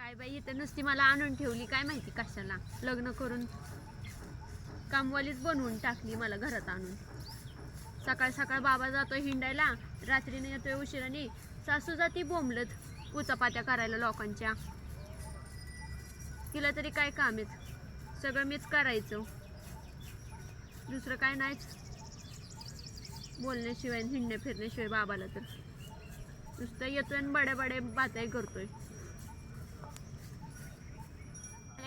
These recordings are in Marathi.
काय बाई इथं नुसती मला आणून ठेवली काय माहिती कशाला. लग्न करून कामवालीच बनवून टाकली मला घरात आणून. सकाळ सकाळ बाबा जातोय हिंडायला, रात्रीने येतोय उशिराने. सासू जाती बोंबलत उचापात्या करायला लोकांच्या. तिला तरी काय काम आहेत, सगळं मीच करायचं, दुसरं काय नाहीच. बोलण्याशिवाय हिंडण्या फिरण्याशिवाय बाबाला तर नुसतं येतोय आणि बड्या बड्या बाताई करतोय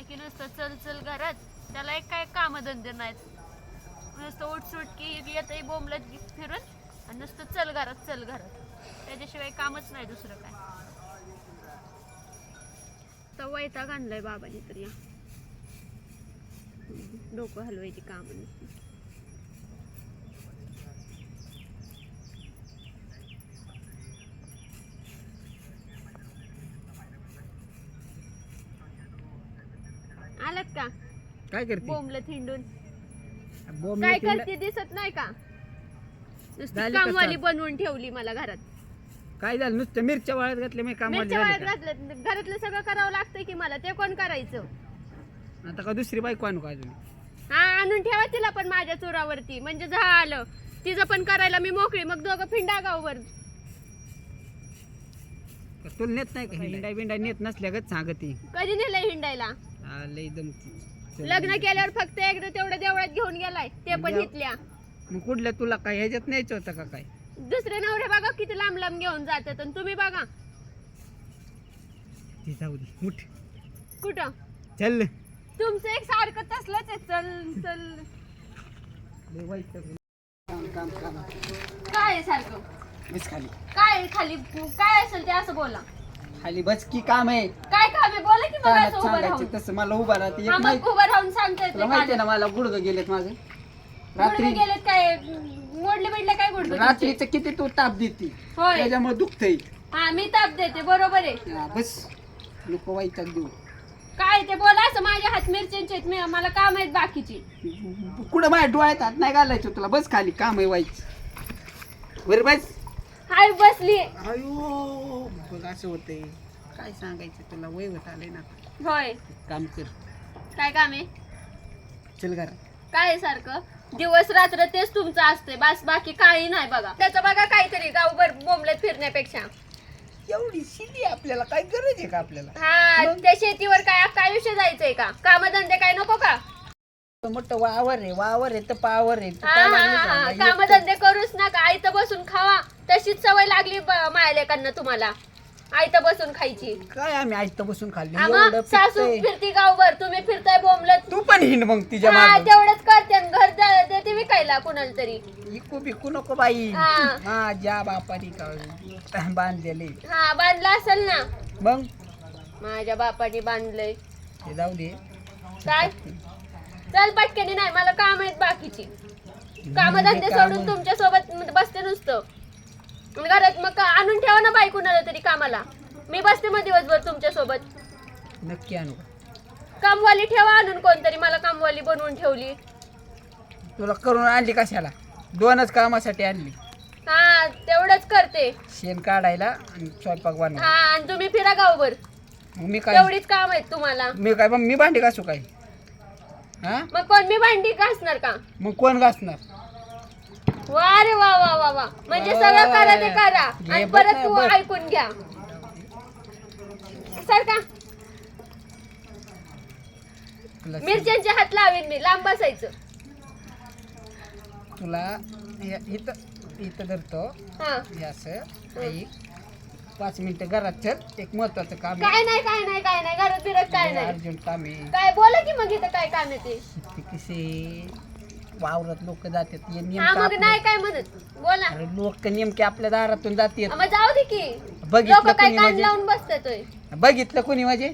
की नुसतं चल चल घरात. त्याला एक काय कामधंदे नाहीत, नुसतं उठसूट की येतंय बोंबलत फिरून आणि नुसतं चल घरात चल घरात. त्याच्याशिवाय कामच नाही दुसरं काय. तर वैताग आणलाय बाबाने तर या डोकं हलवायची काम नसते. आलात का काय करते? बोंबलत हिंडून बोंबलत काय हिंड- करते दिसत नाही का? नुसती झाली का कामवाली चाल? बनवून ठेवली मला घरात. काय झालं? नुसतं मिरच्या वाळत घातल्या मी काम मिरच्या वाळत घातलं, घरातलं सगळं करावं लागतंय की मला. ते कोण करायचं? आता का दुसरी बायको आणू का अजून? हा आणून ठेवा तिला पण माझ्या चुरावरती, म्हणजे झालं. तिचं पण करायला मी मोकळी. मग दोघं फिंडा गाववर. का तुला नेत नाही का हिंडाय बिंडाय नेत नसल्यागत सांगते. कधी नेलंय हिंडायला? लय दमती. लग्न केल्यावर फक्त एकदा तेवढं देवळात घेऊन गेलाय, ते पण म्हणजे- इथल्या. मग कुठल्या तुला काय ह्याच्यात न्यायचं होतं का काय? दुसरे नवरे बघा किती लांब लांब घेऊन जातात आणि तुम्ही बघा ती जाऊ दे, उठ कुठं. चल. तुमचं एक सारखं तसलंच आहे, चल चल. लय वाईट काम काम काम. काय आहे सारखं? बस खाली. काय आहे खाली? काय असेल ते असं बोला. खाली बस की काम आहे. काय काम आहे बोला की. मग काय असं उभं राहून. सांगायचं तसं मला उभा राहते एक हा, माहिती. मग उभं राहून सांगता तुला माहितीये ना मला गुडघं गेलेत माझे रात्री. गेलेत काय? मोडले बिडले काय गुडघे? रात्रीचं किती तू ताप देते होय. त्याच्यामुळे दुखतंय. हा मी ताप देते, बरोबर आहे. हा, बस नको वाईटात देऊ. काय ते बोला असं. माझ्या हात मिरच्यांचे आहेत, मला काम आहेत बाकीची. कुठं माझ्या डोळ्यात हात नाही घालायचं तुला. बस खाली काम आहे व्हायचं. बरं बस. हाय बसली. अयो बघ असं होतंय. काय सांगायचं तुला, वय होत आलंय ना. होय. काम कर. काय काम आहे? चल घरा. काय आहे सारखं? दिवस रात्र तेच तुमचं असतंय, बस बाकी काही नाही बघा. त्याचं बघा काहीतरी गावभर बोंबलत फिरण्यापेक्षा. एवढी शिली आपल्याला काय गरज आहे का आपल्याला? हा त्या शेतीवर काय अख्खं आयुष्य जायचंय का? कामधंदे काय नको का? मोठं वावर आहे तर पावर आहे. तू हा काय हा लागली हा सांगायला? कामधंदे करूच नका, आयतं बसून खावा. तशीच सवय लागली मायलेकांना तुम्हाला, आयतं बसून खायची. काय आम्ही ऐकतं बसून खाल्ली हा, मग एवढं सासू पिकतंय. फिरती गावभर, तुम्ही फिरताय बोंबलत. तू पण हिंड मग तिच्या हा मागे. तेवढंच करते आणि घर देते विकायला कुणाला तरी. इकू बिकू नको बाई. हा. हा ज्या बापानी का बांधलेले. हा बांधला असेल ना. मग माझ्या बापाने बांधलंय. ते जाऊ दे. काय चल पटकनी. नाही मला काम आहेत बाकीची. कामधंदे सोडून तुमच्या सोबत बसते नुसतं घरात. मग आणून ठेवा ना बाई कुणाला तरी कामाला. मी बसते मग दिवसभर तुमच्या सोबत. नक्की आणू. कामवाली ठेवा आणून कोणतरी. मला कामवाली बनवून ठेवली. तुला करून आणली कशाला? दोनच कामासाठी आणली. हा तेवढंच करते. शेण काढायला आणि स्वयंपाक हा बनवायला. आणि तुम्ही फिरा गावभर. मग मी काय तेवढीच काम आहेत तुम्हाला. मी भांडी घासू काय? हा मग कोण मी भांडी घासणार का? मग कोण घासणार? वा रे वा वा वा वा. म्हणजे सगळं करा ते करा आणि बघ परत ना, तू बघ. ऐकून घ्या. सर का तुला मिरच्यांचे हात लावीन मी. लांब बसायचं. तुला इथं इथं धरतो. हा हे असं एक 5 मिनिटं घरात चल. एक महत्वाचं काम काय नाही काय नाही काय नाही. घरात बिरत काय नाही. अर्जंट काम आहे. काय बोला की मग इथं काय काम आहे ते. ते कसे वावरात लोक जातात हे हा नेमकं मग आपलं- नाही काय म्हणत बोला. अरे लोक नेमके आपल्या दारातून जातात. मग जाऊ दे की. बघितलं लोक काय कोणी कान म्हणजे? लावून बसतोय. बघितलं कोणी म्हणजे?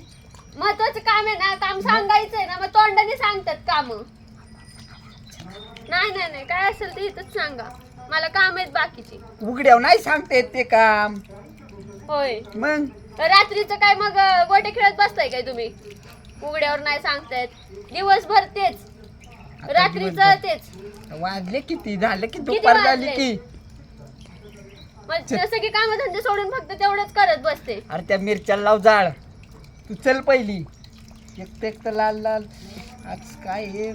महत्वाचं काम आहे ना. काम सांगायचंय ना. मग तोंडाने सांगतात काम. नाही नाही नाही काय असेल ते इथंच सांगा. मला काम आहेत बाकीची. उघड्यावर नाही सांगता येत ते काम. होय. मग रात्रीचं काय मग गोटे खेळत बसताय काय तुम्ही? उघड्यावर नाही सांगतायत. दिवसभर तेच, रात्रीचं तेच. वाजले किती? झालं की किती दुपार झाली वाजले? की. मग जसं की कामधंदे सोडून फक्त तेवढंच करत बसते. अरे त्या मिरच्या लाव जाळ. तू चल पहिली. एक तर लाल लाल आज काय हे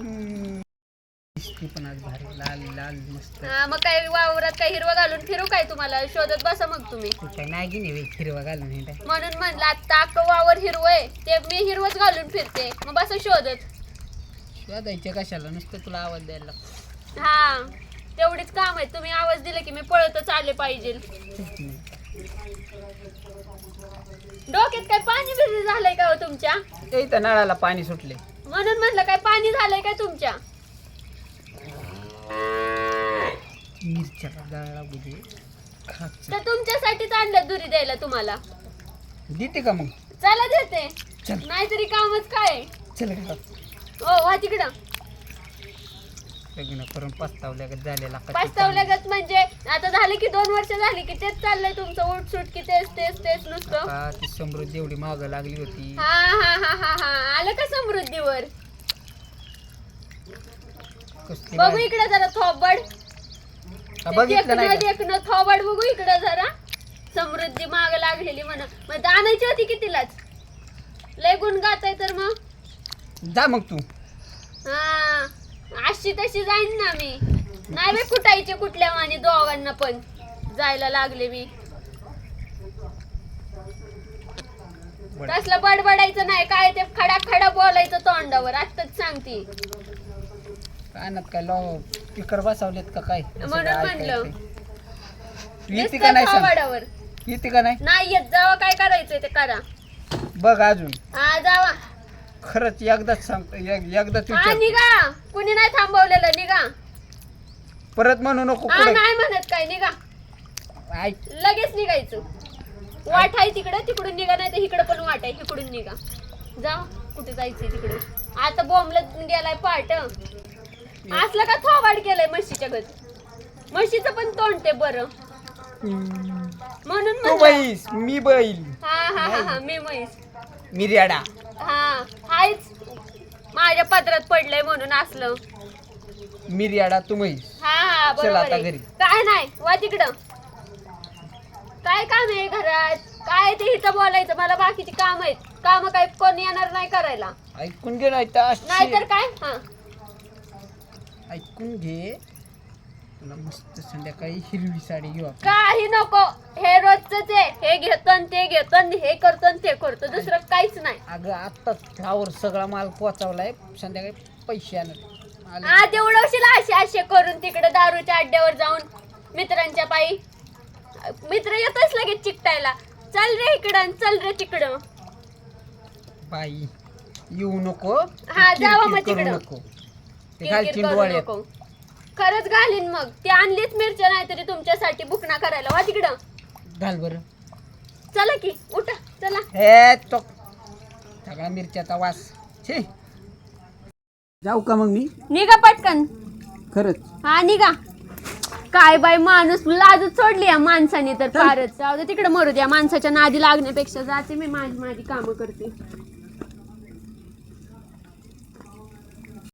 दिसते पण आज भारी लाल लाल मस्त. हा, मग काय वावरात काय हिरवा घालून फिरू काय तुम्हाला शोधत बसा मग तुम्ही. तू काय नाही की नाही हिरवा घालून हे काय. म्हणून म्हणलं आता अख्खं वावर हिरवय ते मी हिरवच घालून फिरते मग बसा शोधत. शोधायचे कशाला नुसतं तुला आवाज द्यायला लागतो. हा तेवढीच काम आहे तुम्ही आवाज दिला की मी पळतच आले पाहिजे. डोक्यात काय पाणी बिरी झालंय का हो तुमच्या. इथं नळाला पाणी सुटले म्हणून म्हणलं काय पाणी झालंय काय तुमच्या. मिरच्याला जाळ लागू दे खाच. तर तुमच्यासाठीच आणलं दुरी द्यायला तुम्हाला. देते का मग. चला देते चल नाहीतरी कामच काय. चल घरात. हो वा तिकडं. लग्न करून पस्तावल्यागत झालेला का पाचतावल्यागत म्हणजे आता झाले की 2 वर्ष झाली की तेच चाललंय तुमचं उठसूट की तेच तेच तेच नुसतं. का ती समृद्धी एवढी माग लागली होती. हा हा हा हा हा आलं का समृद्धीवर. कसली बघू बाई. इकडे जरा थोबड. हा, बघितलं नाही का? देखणं थोबड बघू इकडे जरा. समृद्धी माग लागलेली म्हणा मग आणायची होती की तिलाच. लय गुण गाताय तर मग. जा मग तू. हा अशी तशी जाईन ना मी. नाही बे कुटायचे कुठल्या वाणी दोघांना पण जायला लागले मी. तसलं बडबडायचं नाही काय ते खडा खडा बोलायचं तोंडावर आत्ताच सांगते. कानात काय लो स्पीकर बसवलेत का काय. म्हणून म्हणलं. येते का नाही सांग. थोबाडावर. येते का नाही. नाही येत जावा काय करायचंय ते करा. बघ अजून हा जावा. खरंच एकदाच सांगतो एकदाच हा विचार. निघा कुणी नाही थांबवलेलं निघा. परत म्हणू नको हा पुढे. नाही म्हणत काय निघा. ऐक लगेच निघायचं. वाट आहे तिकडे तिकडून निघा नाही तर इकडे पण वाट आहे इकडून निघा. जा कुठे जायचंय तिकडे. आता बोंबलत गेलाय पाट. असलं का थोबाड केलंय म्हशीच्या घरी. म्हशीचं पण तोंड ते बरं म्हणून तू म्हणलं. बैस मी बैल. हा हा हा हा मी म्हैस. मी रेडा. हा हायच माझ्या पदरात पडलंय म्हणून असलं. मी रेडा तू म्हैस. हा हा चल बरोबर आता आहे. घरी. काय नाही वा तिकडं. काय काम आहे घरात काय ते इथं बोलायचं मला बाकीची काम आहेत. काम काय कोणी येणार नाही करायला. ऐकून घे नाही तर नाहीतर काय. हा ऐकून घे. तुला मस्त संध्याकाळी हिरवी साडी घेऊ आपण. काही नको. हे रोजच आहे. हे घेतो आणि ते घेतो आणि हे करतो आणि ते करतो दुसरं काहीच नाही. अगं आत्ताच फ्लावर सगळा माल पोचावलाय. संध्याकाळी पैसे आणत हा तेवढं असे असे करून तिकडे दारूच्या अड्ड्यावर जाऊन मित्रांच्या पायी. मित्र येतच लगेच चिकटायला. चल रे इकडं चल रे तिकडं. बाई येऊ नको. हा, जावा मग किरकिर करू तिकडं. नको. ते किरकिर घालशील करू डोळ्यात. नको. खरंच घालीन मग. ती आणलीच मिरच्या नाही तरी तुमच्यासाठी बुकना करायला वा तिकडं. घाल बरं. चला की उठा चला. हे तो सगळा मिरच्याचा वास. छे जाऊ का मग मी. निघा पटकन. खरंच हा निघा. काय बाई माणूस लाजच सोडली या माणसाने तर फारच. जाऊ दे तिकडे मरू द्या. माणसाच्या नादी लागण्यापेक्षा जाते मी माझी कामं करते.